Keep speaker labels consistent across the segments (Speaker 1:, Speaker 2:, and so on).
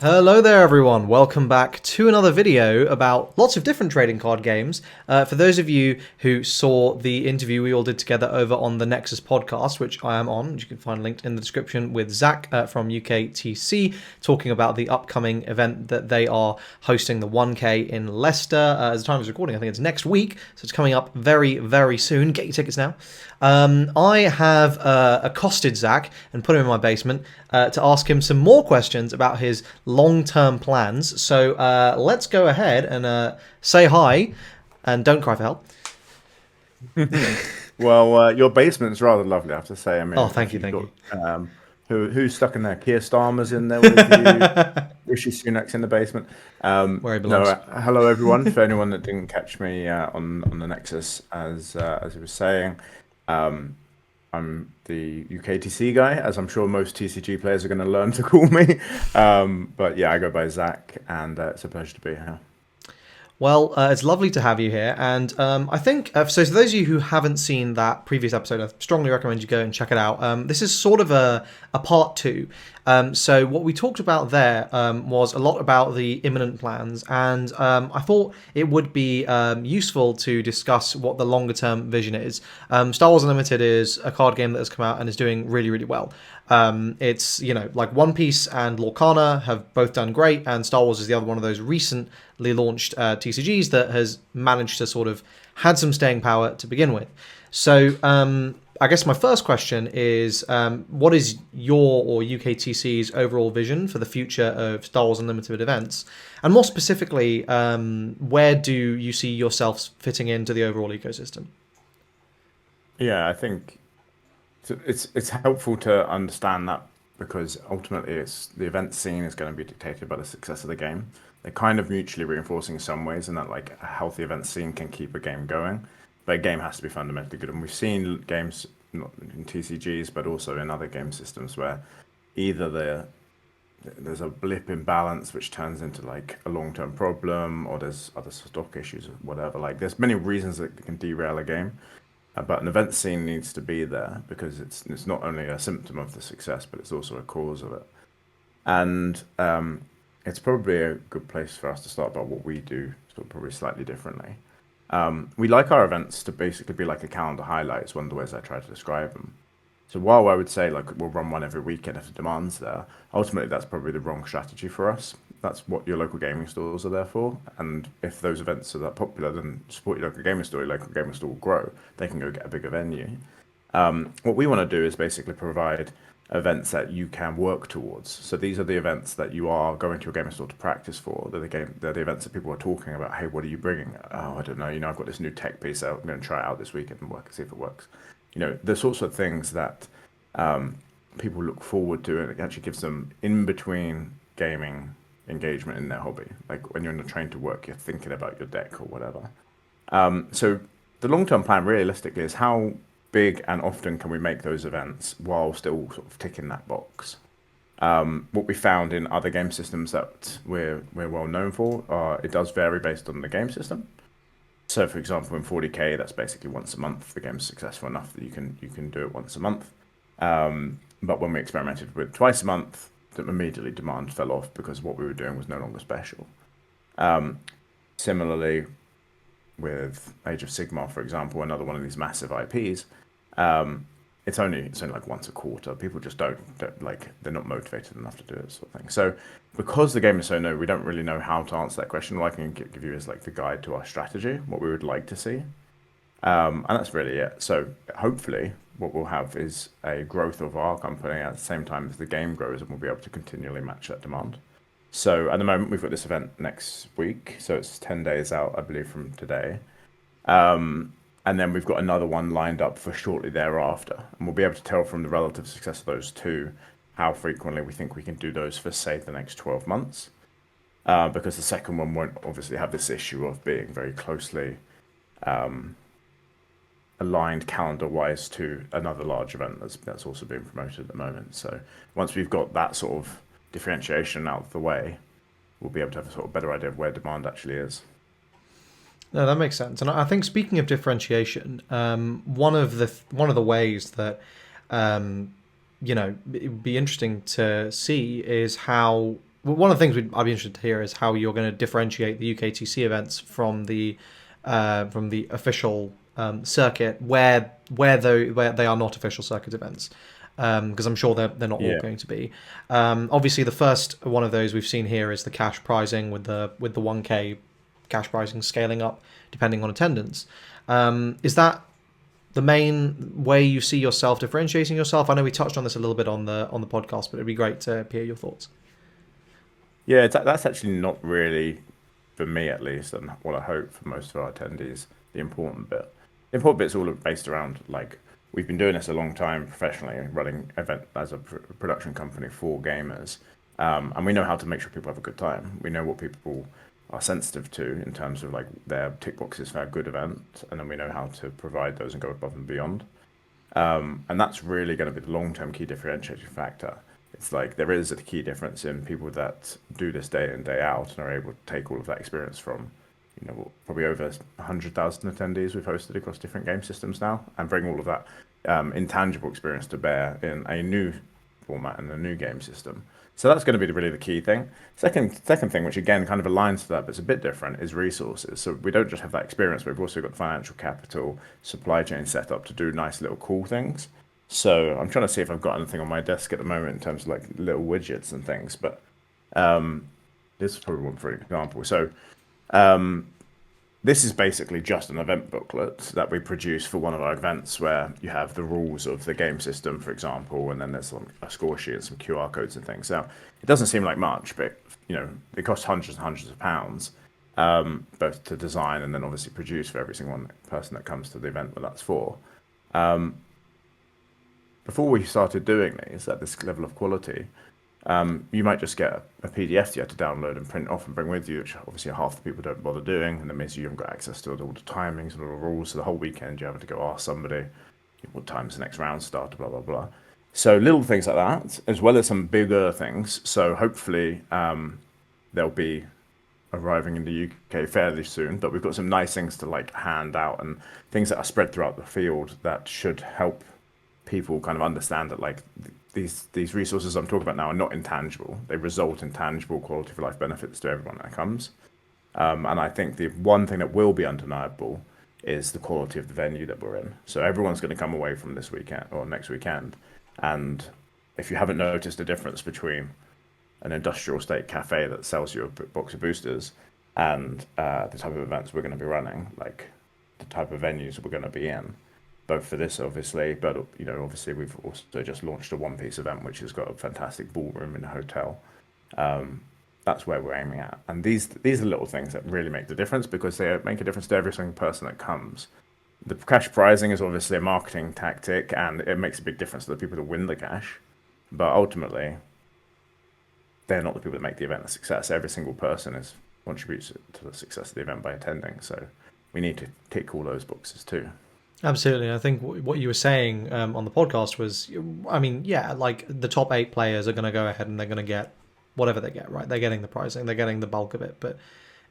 Speaker 1: Hello there everyone, welcome back to another video about lots of different trading card games. For those of you who saw the interview we all did together over on the Nexus podcast, which I am on, which you can find linked in the description, with Zach from UKTC, talking about the upcoming event that they are hosting, the 1K in Leicester. At the time of this recording, I think it's next week, so it's coming up very, very soon. Get your tickets now. I have accosted Zach and put him in my basement to ask him some more questions about his long-term plans. So let's go ahead and say hi, and don't cry for help.
Speaker 2: Well, your basement's rather lovely, I have to say. I mean,
Speaker 1: Oh, thank you, thank you.
Speaker 2: Who's stuck in there? Keir Starmer's in there with you. Rishi Sunak's in the basement.
Speaker 1: Where he belongs.
Speaker 2: Hello everyone. For anyone that didn't catch me on the Nexus, as he was saying, I'm the UKTC guy, as I'm sure most TCG players are going to learn to call me. But yeah, I go by Zach, and it's a pleasure to be here.
Speaker 1: Well, it's lovely to have you here, and I think, so for those of you who haven't seen that previous episode, I strongly recommend you go and check it out. This is sort of a part two. So what we talked about there was a lot about the imminent plans, and I thought it would be useful to discuss what the longer term vision is. Star Wars Unlimited is a card game that has come out and is doing really, really well. It's, like One Piece and Lorcana have both done great, and Star Wars is the other one of those recently launched TCGs that has managed to sort of had some staying power to begin with. So I guess my first question is, what is your or UKTC's overall vision for the future of Star Wars Unlimited events? And more specifically, where do you see yourselves fitting into the overall ecosystem?
Speaker 2: Yeah, I think it's helpful to understand that, because ultimately it's the event scene is going to be dictated by the success of the game. They're kind of mutually reinforcing in some ways, in that like a healthy event scene can keep a game going, but a game has to be fundamentally good. And we've seen games, not in TCGs but also in other game systems, where either there's a blip in balance which turns into like a long-term problem, or there's other stock issues or whatever. Like there's many reasons that can derail a game. But an event scene needs to be there, because it's not only a symptom of the success, but it's also a cause of it. And it's probably a good place for us to start about what we do, sort of probably slightly differently. We like our events to basically be like a calendar highlight. It's one of the ways I try to describe them. So while I would say like we'll run one every weekend if the demand's there, ultimately that's probably the wrong strategy for us. That's what your local gaming stores are there for. And if those events are that popular, then support your local gaming store. Your local gaming store will grow. They can go get a bigger venue. What we want to do is basically provide events that you can work towards. So these are the events that you are going to your gaming store to practice for. They're the events that people are talking about. Hey, what are you bringing? Oh, I don't know. I've got this new tech piece out. I'm going to try it out this weekend and work and see if it works. The sorts of things that people look forward to, and it actually gives them in between gaming engagement in their hobby. Like when you're in the train to work, you're thinking about your deck or whatever. So the long-term plan realistically is how big and often can we make those events while still sort of ticking that box. What we found in other game systems that we're well known for, it does vary based on the game system. So, for example, in 40k, that's basically once a month. The game's successful enough that you can do it once a month. But when we experimented with twice a month, immediately demand fell off because what we were doing was no longer special. Similarly, with Age of Sigmar, for example, another one of these massive IPs, it's only like once a quarter. People just don't like, they're not motivated enough to do it, sort of thing. So because the game is so new, we don't really know how to answer that question. All I can give you is like the guide to our strategy, what we would like to see. And that's really it. So hopefully what we'll have is a growth of our company at the same time as the game grows, and we'll be able to continually match that demand. So at the moment, we've got this event next week. So it's 10 days out, I believe, from today. And then we've got another one lined up for shortly thereafter. And we'll be able to tell from the relative success of those two how frequently we think we can do those for, say, the next 12 months. Because the second one won't obviously have this issue of being very closely aligned calendar-wise to another large event that's also being promoted at the moment. So once we've got that sort of differentiation out of the way, we'll be able to have a sort of better idea of where demand actually is.
Speaker 1: No, that makes sense. And I think, speaking of differentiation, one of the ways that it would be interesting to see is how one of the things I'd be interested to hear is how you're going to differentiate the UKTC events from the official circuit, where they are not official circuit events, because I'm sure they're not all
Speaker 2: Yeah.
Speaker 1: going to be. Obviously, the first one of those we've seen here is the cash prizing with the 1K cash pricing scaling up depending on attendance. Is that the main way you see yourself differentiating yourself? I know we touched on this a little bit on the podcast, but it'd be great to hear your thoughts.
Speaker 2: Yeah, that's actually not really, for me at least, and what I hope for most of our attendees, the important bit. The important bit's all based around like we've been doing this a long time professionally, running event as a production company for gamers, and we know how to make sure people have a good time. We know what people are sensitive to in terms of like their tick boxes for a good event, and then we know how to provide those and go above and beyond. And that's really going to be the long-term key differentiating factor. It's like there is a key difference in people that do this day in, day out and are able to take all of that experience from, probably over 100,000 attendees we've hosted across different game systems now, and bring all of that intangible experience to bear in a new format and a new game system. So that's going to be really the key thing. Second thing, which again kind of aligns to that, but it's a bit different, is resources. So we don't just have that experience, but we've also got financial capital, supply chain set up to do nice little cool things. So I'm trying to see if I've got anything on my desk at the moment in terms of like little widgets and things, but this is probably one for an example. So um, this is basically just an event booklet that we produce for one of our events where you have the rules of the game system, for example, and then there's a score sheet and some QR codes and things. Now, it doesn't seem like much, but it costs hundreds and hundreds of pounds, both to design and then obviously produce for every single person that comes to the event that that's for. Before we started doing these at this level of quality, you might just get a PDF you have to download and print off and bring with you, which obviously half the people don't bother doing, and that means you haven't got access to all the timings and all the rules. So the whole weekend you're having to go ask somebody what time's the next round start, blah blah blah. So little things like that, as well as some bigger things. So hopefully they'll be arriving in the UK fairly soon. But we've got some nice things to like hand out and things that are spread throughout the field that should help people kind of understand that like these resources I'm talking about now are not intangible. They result in tangible quality of life benefits to everyone that comes. And I think the one thing that will be undeniable is the quality of the venue that we're in. So everyone's going to come away from this weekend or next weekend. And if you haven't noticed a difference between an industrial state cafe that sells you a box of boosters and the type of events we're going to be running, like the type of venues we're going to be in, both for this obviously, but obviously we've also just launched a one piece event which has got a fantastic ballroom in a hotel. That's where we're aiming at, and these are little things that really make the difference because they make a difference to every single person that comes. The cash prizing is obviously a marketing tactic and it makes a big difference to the people that win the cash, but ultimately they're not the people that make the event a success. Every single person contributes to the success of the event by attending, so we need to tick all those boxes too.
Speaker 1: Absolutely. I think what you were saying on the podcast was, I mean, yeah, like the top 8 players are going to go ahead and they're going to get whatever they get, right? They're getting the pricing, they're getting the bulk of it. But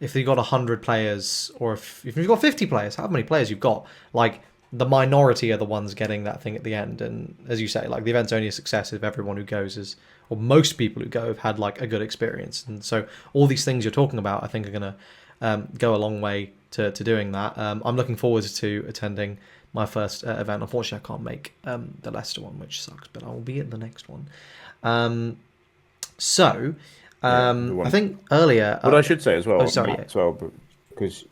Speaker 1: if you've got 100 players, or if you've got 50 players, how many players you've got, like the minority are the ones getting that thing at the end. And as you say, like the event's only a success if everyone who goes is, or most people who go have had like a good experience. And so all these things you're talking about, I think are going to go a long way to doing that. I'm looking forward to attending my first event. Unfortunately, I can't make the Leicester one, which sucks, but I will be at the next one. I think earlier.
Speaker 2: What I should say as well,
Speaker 1: Oh, sorry.
Speaker 2: Matt, as well, because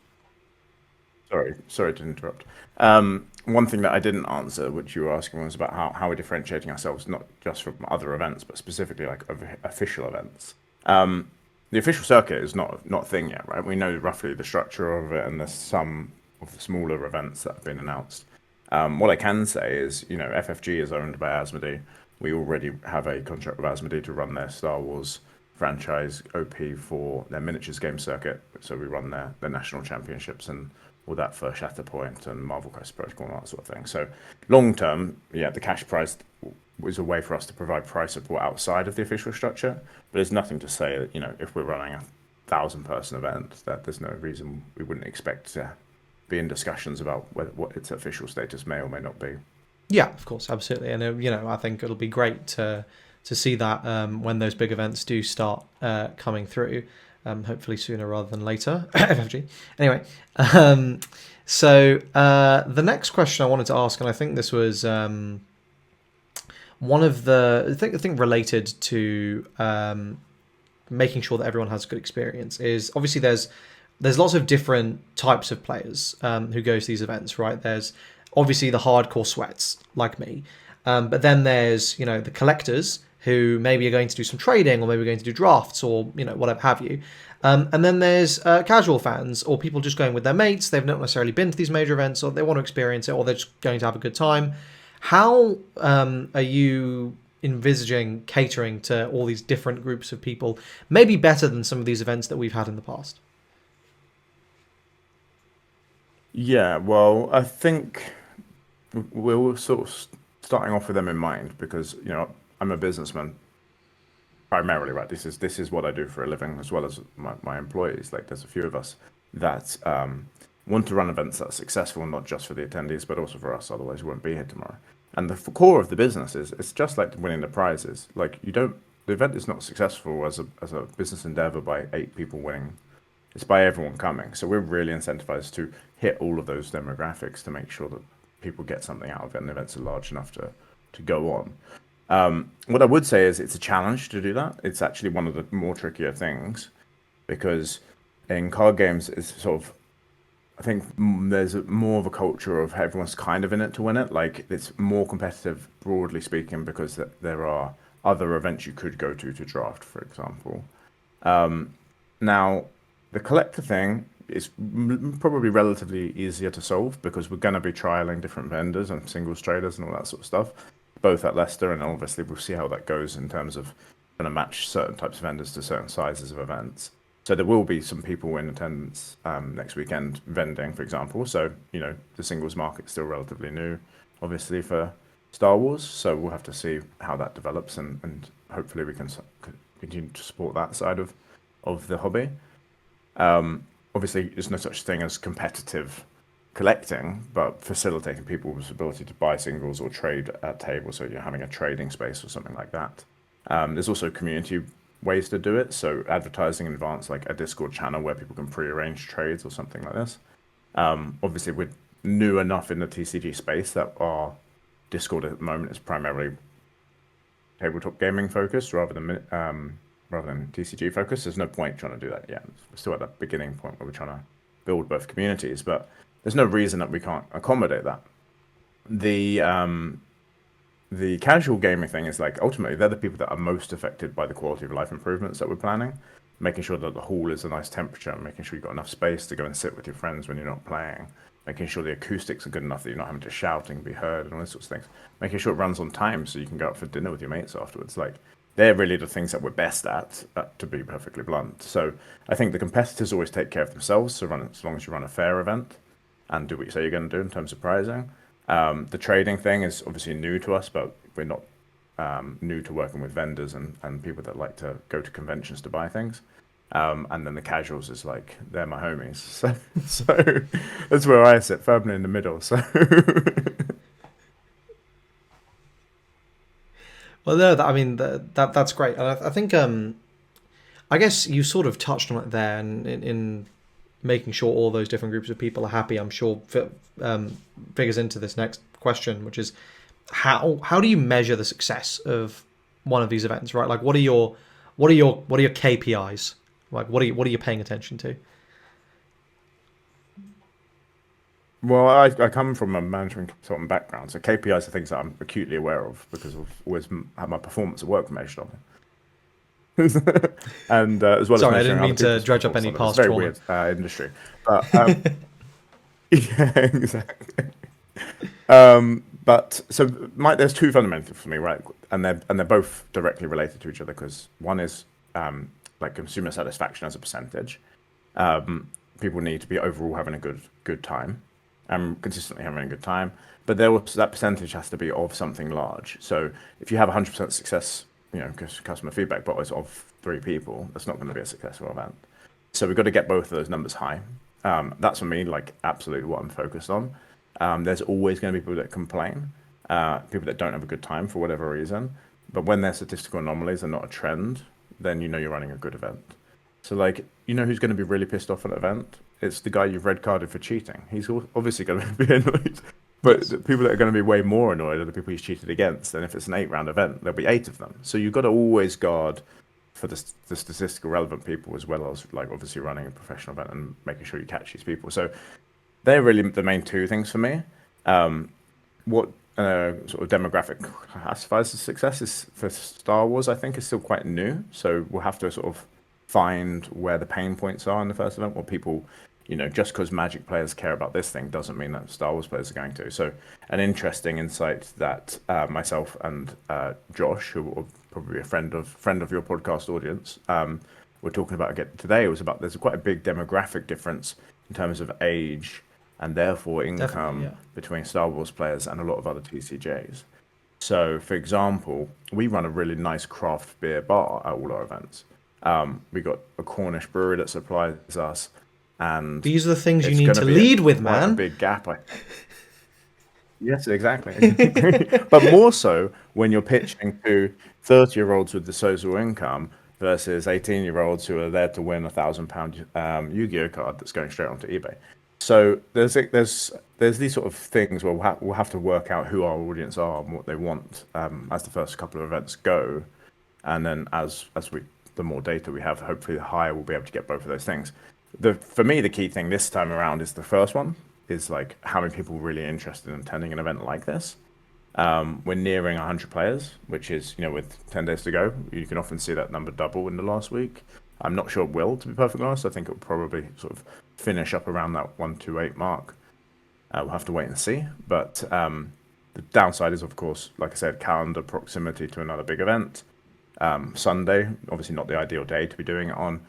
Speaker 2: sorry to interrupt. One thing that I didn't answer, which you were asking, was about how we're differentiating ourselves, not just from other events, but specifically like official events. The official circuit is not a thing yet, right? We know roughly the structure of it, and there's some of the smaller events that have been announced. What I can say is, FFG is owned by Asmodee. We already have a contract with Asmodee to run their Star Wars franchise OP for their miniatures game circuit. So we run their national championships and all that for Shatterpoint and Marvel Crisis Protocol and that sort of thing. So long term, yeah, the cash prize was a way for us to provide price support outside of the official structure. But there's nothing to say that, if we're running 1,000-person event, that there's no reason we wouldn't expect to be in discussions about what its official status may or may not be.
Speaker 1: Yeah, of course, absolutely. And I think it'll be great to to see that when those big events do start coming through. Hopefully sooner rather than later. FFG. Anyway, the next question I wanted to ask, and I think this was one of the I think related to making sure that everyone has a good experience, is obviously there's lots of different types of players who go to these events, right? There's obviously the hardcore sweats like me, but then there's the collectors who maybe are going to do some trading, or maybe going to do drafts, or whatever have you. And then there's casual fans, or people just going with their mates. They've not necessarily been to these major events, or they want to experience it, or they're just going to have a good time. How are you envisaging catering to all these different groups of people, maybe better than some of these events that we've had in the past?
Speaker 2: Yeah, well, I think we're sort of starting off with them in mind because I'm a businessman primarily, right? This is what I do for a living, as well as my employees. Like, there's a few of us that want to run events that are successful, not just for the attendees, but also for us. Otherwise, we won't be here tomorrow. And the core of the business is it's just like winning the prizes. Like, the event is not successful as a business endeavor by 8 people winning. It's by everyone coming. So we're really incentivized to hit all of those demographics to make sure that people get something out of it, and the events are large enough to go on. What I would say is it's a challenge to do that. It's actually one of the more trickier things because in card games, it's sort of, I think there's more of a culture of everyone's kind of in it to win it. Like, it's more competitive, broadly speaking, because there are other events you could go to draft, for example. Now, the collector thing is probably relatively easier to solve because we're going to be trialing different vendors and singles traders and all that sort of stuff, both at Leicester, and obviously we'll see how that goes in terms of going to match certain types of vendors to certain sizes of events. So there will be some people in attendance next weekend vending, for example. So, the singles market's still relatively new, obviously, for Star Wars. So we'll have to see how that develops, and hopefully we can continue to support that side of the hobby. Obviously, there's no such thing as competitive collecting, but facilitating people's ability to buy singles or trade at tables. So you're having a trading space or something like that. There's also community ways to do it. So advertising in advance, like a Discord channel where people can pre-arrange trades or something like this. Obviously, we're new enough in the TCG space that our Discord at the moment is primarily tabletop gaming focused rather than TCG focused. There's no point trying to do that yet. We're still at that beginning point where we're trying to build both communities, but there's no reason that we can't accommodate that. The casual gaming thing is like ultimately they're the people that are most affected by the quality of life improvements that we're planning, making sure that the hall is a nice temperature, making sure you've got enough space to go and sit with your friends when you're not playing, making sure the acoustics are good enough that you're not having to shout and be heard and all those sorts of things, making sure it runs on time so you can go out for dinner with your mates afterwards. Like, they're really the things that we're best at, to be perfectly blunt. So I think the competitors always take care of themselves. So as long as you run a fair event and do what you say you're going to do in terms of prizing. The trading thing is obviously new to us, but we're not new to working with vendors and people that like to go to conventions to buy things. And then the casuals is like, they're my homies. So that's where I sit, firmly in the middle. So
Speaker 1: Well, no, that's great, and I think I guess you sort of touched on it there, in making sure all those different groups of people are happy. I'm sure figures into this next question, which is how do you measure the success of one of these events, right? Like, what are your KPIs? Like, what are you paying attention to?
Speaker 2: Well, I come from a management consultant background, so KPIs are things that I'm acutely aware of because I've always had my performance at work measured on it, and as well as
Speaker 1: Sorry, I
Speaker 2: measuring
Speaker 1: didn't
Speaker 2: other
Speaker 1: mean to
Speaker 2: people's
Speaker 1: dredge up
Speaker 2: performance
Speaker 1: any
Speaker 2: on it. It's a
Speaker 1: past
Speaker 2: very
Speaker 1: trauma.
Speaker 2: weird industry, but yeah, exactly. But so there's two fundamentals for me, right? And they're both directly related to each other because one is like consumer satisfaction as a percentage. People need to be overall having a good time, consistently having a good time. But there also that percentage has to be of something large. So if you have 100% success, customer feedback, but it's of 3 people, that's not going to be a successful event. So we've got to get both of those numbers high. That's for me, like, absolutely what I'm focused on. There's always going to be people that complain, people that don't have a good time for whatever reason. But when they're statistical anomalies and not a trend, then you know you're running a good event. So like, you know who's going to be really pissed off at an event? It's the guy you've red carded for cheating. He's obviously going to be annoyed. But
Speaker 1: Yes.
Speaker 2: the people that are going to be way more annoyed are the people he's cheated against. And if it's an 8 round event, there'll be 8 of them. So you've got to always guard for the statistical relevant people, as well as like obviously running a professional event and making sure you catch these people. So they're really the main two things for me. What sort of demographic classifies as success is for Star Wars, I think, is still quite new. So we'll have to sort of find where the pain points are in the first event, what people, just because Magic players care about this thing doesn't mean that Star Wars players are going to. So an interesting insight that myself and Josh, who will probably be a friend of your podcast audience, we're talking about again today, was about there's quite a big demographic difference in terms of age and therefore
Speaker 1: Definitely,
Speaker 2: income
Speaker 1: yeah.
Speaker 2: between Star Wars players and a lot of other TCJs. So, for example, we run a really nice craft beer bar at all our events. We got a Cornish brewery that supplies us, and
Speaker 1: These are the things you
Speaker 2: it's
Speaker 1: need
Speaker 2: going to
Speaker 1: to
Speaker 2: be
Speaker 1: lead with,
Speaker 2: quite a
Speaker 1: man.
Speaker 2: big gap. Yes, exactly, exactly. But more so when you're pitching to 30-year-olds with disposable income versus 18-year-olds who are there to win £1,000 Yu-Gi-Oh card that's going straight onto eBay. So there's these sort of things where we'll have to work out who our audience are and what they want as the first couple of events go, and then as we the more data we have, hopefully the higher we'll be able to get both of those things. For me, the key thing this time around is the first one is like how many people are really interested in attending an event like this. We're nearing 100 players, which is, with 10 days to go, you can often see that number double in the last week. I'm not sure it will, to be perfectly honest. I think it will probably sort of finish up around that 128 mark. We'll have to wait and see. But the downside is, of course, like I said, calendar proximity to another big event. Sunday, obviously not the ideal day to be doing it on.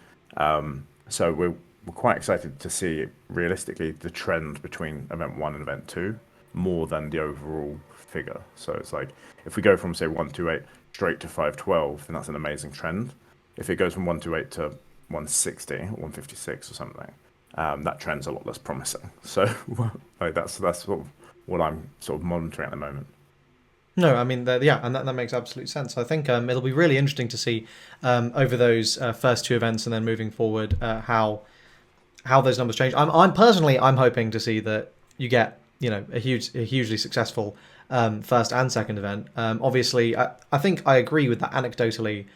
Speaker 2: So we're quite excited to see realistically the trend between event one and event two more than the overall figure. So it's like if we go from say 128 straight to 512, then that's an amazing trend. If it goes from 128 to 160 or 156 or something, that trend's a lot less promising. So like that's sort of what I'm sort of monitoring at the moment.
Speaker 1: No, I mean, yeah, and that makes absolute sense. I think it'll be really interesting to see over those first two events and then moving forward how those numbers change. I'm personally I'm hoping to see that you get a hugely successful first and second event. Obviously, I think I agree with that anecdotally.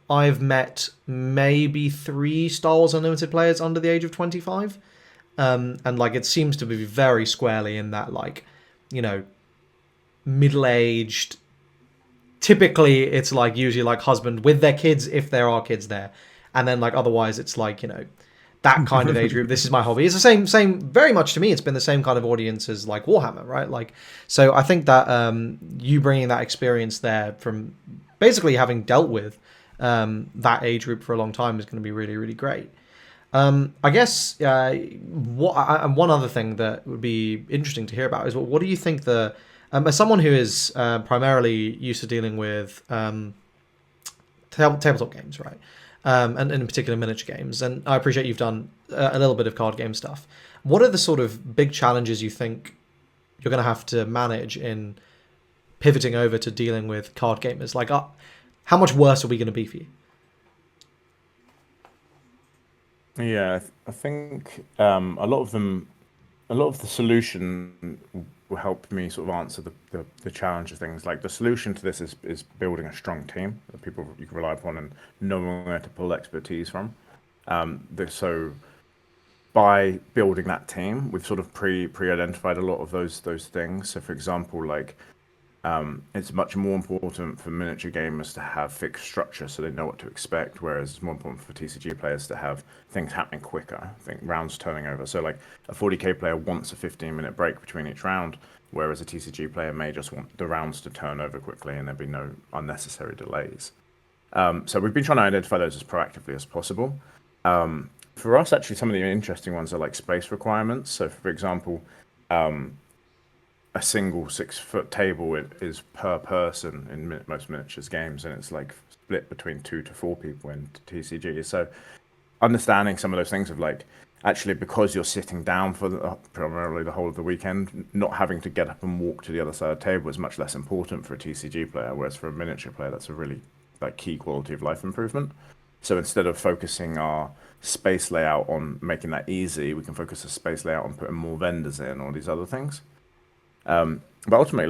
Speaker 1: I've met maybe 3 Star Wars Unlimited players under the age of 25, and like it seems to be very squarely in that like you know middle-aged. Typically, it's like usually like husband with their kids if there are kids there, and then like otherwise it's like that kind of age group. This is my hobby. It's the same. Very much to me, it's been the same kind of audience as like Warhammer, right? Like, so I think that you bringing that experience there from basically having dealt with that age group for a long time is going to be really, really great. I guess and one other thing that would be interesting to hear about is what do you think as someone who is primarily used to dealing with tabletop games, right? And in particular miniature games. And I appreciate you've done a little bit of card game stuff. What are the sort of big challenges you think you're going to have to manage in pivoting over to dealing with card gamers? Like, how much worse are we going to be for you?
Speaker 2: Yeah, I think a lot of the solution will help me sort of answer the challenge of things. Like the solution to this is building a strong team of people you can rely upon and knowing where to pull expertise from. So by building that team, we've sort of pre-identified a lot of those things. So for example, like it's much more important for miniature gamers to have fixed structure so they know what to expect, whereas it's more important for TCG players to have things happening quicker, I think rounds turning over. So like a 40k player wants a 15-minute break between each round, whereas a TCG player may just want the rounds to turn over quickly and there be no unnecessary delays. So we've been trying to identify those as proactively as possible. For us, actually, some of the interesting ones are like space requirements. So, for example, a single 6 foot table is per person in most miniatures games, and it's like split between 2 to 4 people in TCG. So understanding some of those things of like actually, because you're sitting down for primarily the whole of the weekend, not having to get up and walk to the other side of the table is much less important for a TCG player, whereas for a miniature player, that's a really like key quality of life improvement. So instead of focusing our space layout on making that easy, we can focus the space layout on putting more vendors in or these other things. But ultimately,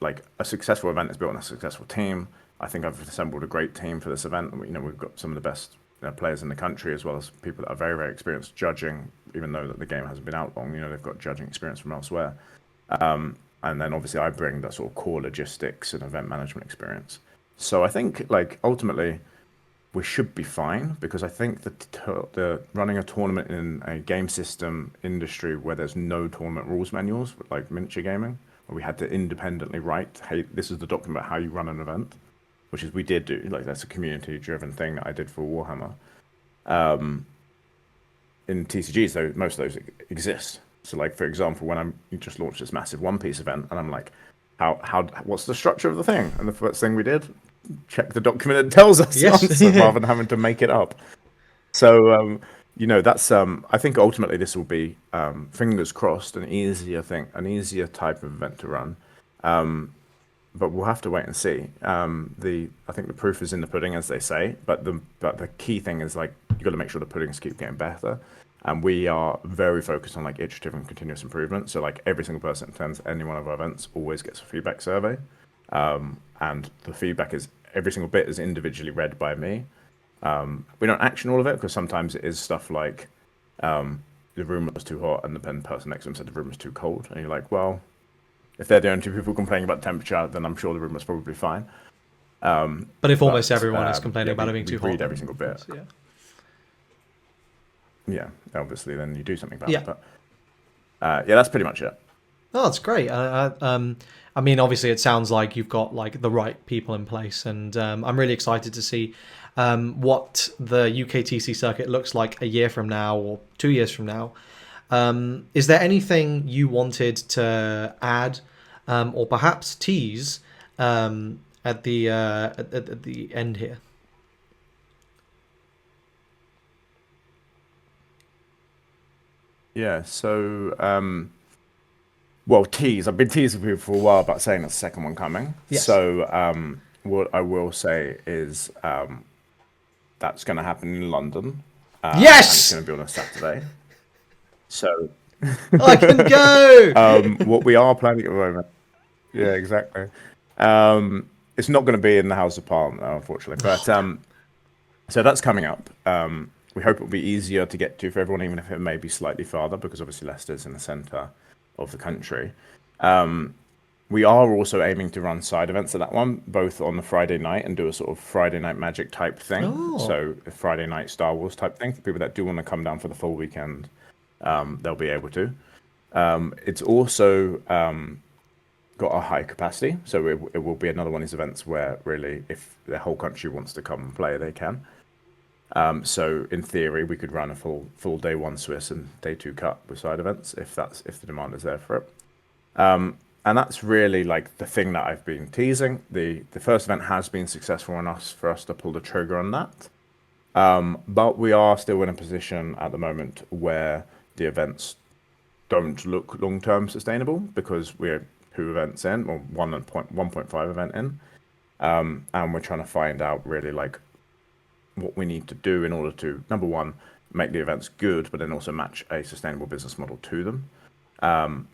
Speaker 2: like a successful event is built on a successful team. I think I've assembled a great team for this event. You know, we've got some of the best players in the country, as well as people that are very, very experienced judging, even though that the game hasn't been out long. You know, they've got judging experience from elsewhere. And then obviously I bring that sort of core logistics and event management experience. So I think like ultimately we should be fine because I think that the running a tournament in a game system industry where there's no tournament rules manuals, like miniature gaming, where we had to independently write, hey, this is the document about how you run an event, which is we did do. Like that's a community-driven thing that I did for Warhammer. In TCGs, though, most of those exist. So, like for example, when I'm you just launched this massive One Piece event, and I'm like, what's the structure of the thing? And the first thing we did, check the document that tells us the
Speaker 1: Yes.
Speaker 2: answer rather than having to make it up. So, you know, that's I think ultimately this will be fingers crossed an easier thing, an easier type of event to run. But we'll have to wait and see. The I think the proof is in the pudding, as they say. But the key thing is like you got to make sure the puddings keep getting better. And we are very focused on like iterative and continuous improvement. So like every single person that attends any one of our events always gets a feedback survey, and the feedback is every single bit is individually read by me. We don't action all of it because sometimes it is stuff like the room was too hot and the pen person next to him said the room was too cold, and you're like, well, if they're the only two people complaining about temperature, then I'm sure the room was probably fine.
Speaker 1: But if almost everyone is complaining
Speaker 2: yeah,
Speaker 1: about it being
Speaker 2: we
Speaker 1: too hot,
Speaker 2: read every single bit.
Speaker 1: yeah.
Speaker 2: Yeah, obviously, then you do something about
Speaker 1: Yeah.
Speaker 2: it. But yeah, that's pretty much it.
Speaker 1: Oh, that's great. I mean, obviously, it sounds like you've got like the right people in place, and I'm really excited to see what the UKTC circuit looks like a year from now or 2 years from now. Is there anything you wanted to add, or perhaps tease at the end here?
Speaker 2: Yeah, so well, tease. I've been teasing people for a while about saying there's a second one coming.
Speaker 1: Yes.
Speaker 2: So what I will say is that's going to happen in London, and it's
Speaker 1: Yes,
Speaker 2: going to be on a Saturday. So
Speaker 1: I can go.
Speaker 2: what we are planning at the moment, yeah, exactly. It's not going to be in the House of Parliament, unfortunately, but so that's coming up. We hope it will be easier to get to for everyone, even if it may be slightly farther, because obviously Leicester's in the centre of the country. We are also aiming to run side events at that one, both on the Friday night and do a sort of Friday Night Magic type thing.
Speaker 1: Oh,
Speaker 2: So a Friday night Star Wars type thing for people that do want to come down for the full weekend. They'll be able to. It's also got a high capacity, so it will be another one of these events where really, if the whole country wants to come and play, they can. So in theory, we could run a full day one Swiss and day two cut with side events if the demand is there for it. And that's really like the thing that I've been teasing. The first event has been successful enough for us to pull the trigger on that. But we are still in a position at the moment where the events don't look long term sustainable because we're 2 events in or 1.5 event in. And we're trying to find out really like what we need to do in order to, number one, make the events good, but then also match a sustainable business model to them.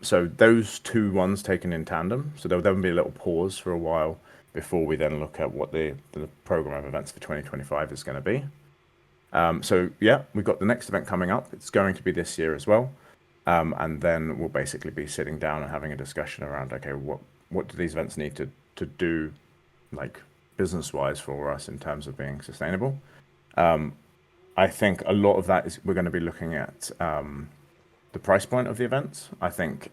Speaker 2: So those two ones taken in tandem. So there'll then be a little pause for a while before we then look at what the program of events for 2025 is going to be. So yeah, we've got the next event coming up. It's going to be this year as well. And then we'll basically be sitting down and having a discussion around, okay, what do these events need to do, like business wise for us in terms of being sustainable. I think a lot of that is we're going to be looking at the price point of the events. I think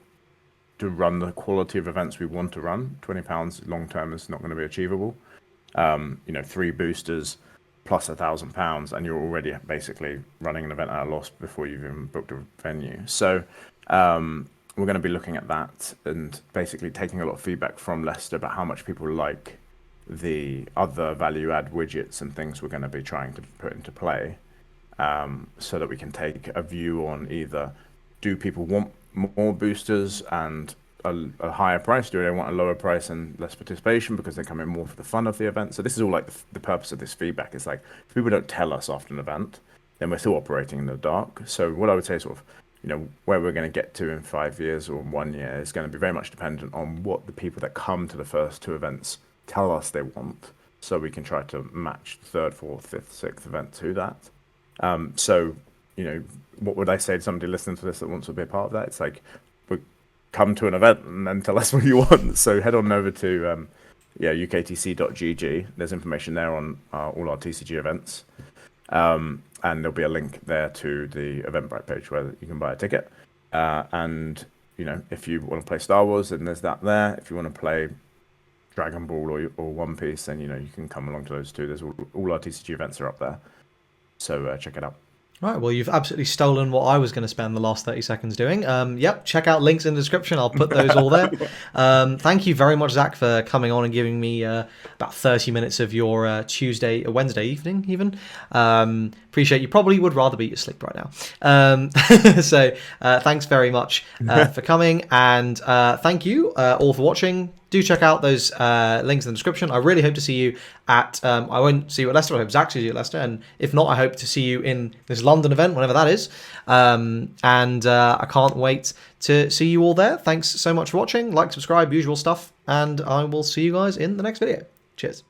Speaker 2: to run the quality of events we want to run, £20 long term is not going to be achievable. You know, 3 boosters plus £1,000, and you're already basically running an event at a loss before you've even booked a venue. So we're going to be looking at that and basically taking a lot of feedback from Leicester about how much people like the other value add widgets and things we're going to be trying to put into play. so that we can take a view on either do people want more boosters and a higher price? Do they want a lower price and less participation because they're coming more for the fun of the event? So this is all like the purpose of this feedback. Is like if people don't tell us after an event, then we're still operating in the dark. So what I would say, sort of, where we're going to get to in 5 years or 1 year is going to be very much dependent on what the people that come to the first two events tell us they want. So we can try to match the third, fourth, fifth, sixth event to that. So, what would I say to somebody listening to this that wants to be a part of that? It's like, come to an event and then tell us what you want. So head on over to uktc.gg. There's information there on all our TCG events. And there'll be a link there to the Eventbrite page where you can buy a ticket. And, if you want to play Star Wars, then there's that there. If you want to play Dragon Ball or One Piece, then, you can come along to those too. There's all our TCG events are up there. So check it out.
Speaker 1: Right, well, you've absolutely stolen what I was going to spend the last 30 seconds doing. Yep, check out links in the description. I'll put those all there. Thank you very much, Zach, for coming on and giving me about 30 minutes of your Wednesday evening, even. Appreciate you. Probably would rather be asleep right now. So thanks very much for coming. And thank you all for watching. Do check out those links in the description. I really hope to see you at, I won't see you at Leicester, I hope Zach sees you at Leicester, and if not, I hope to see you in this London event, whenever that is. And I can't wait to see you all there. Thanks so much for watching. Like, subscribe, usual stuff, and I will see you guys in the next video. Cheers.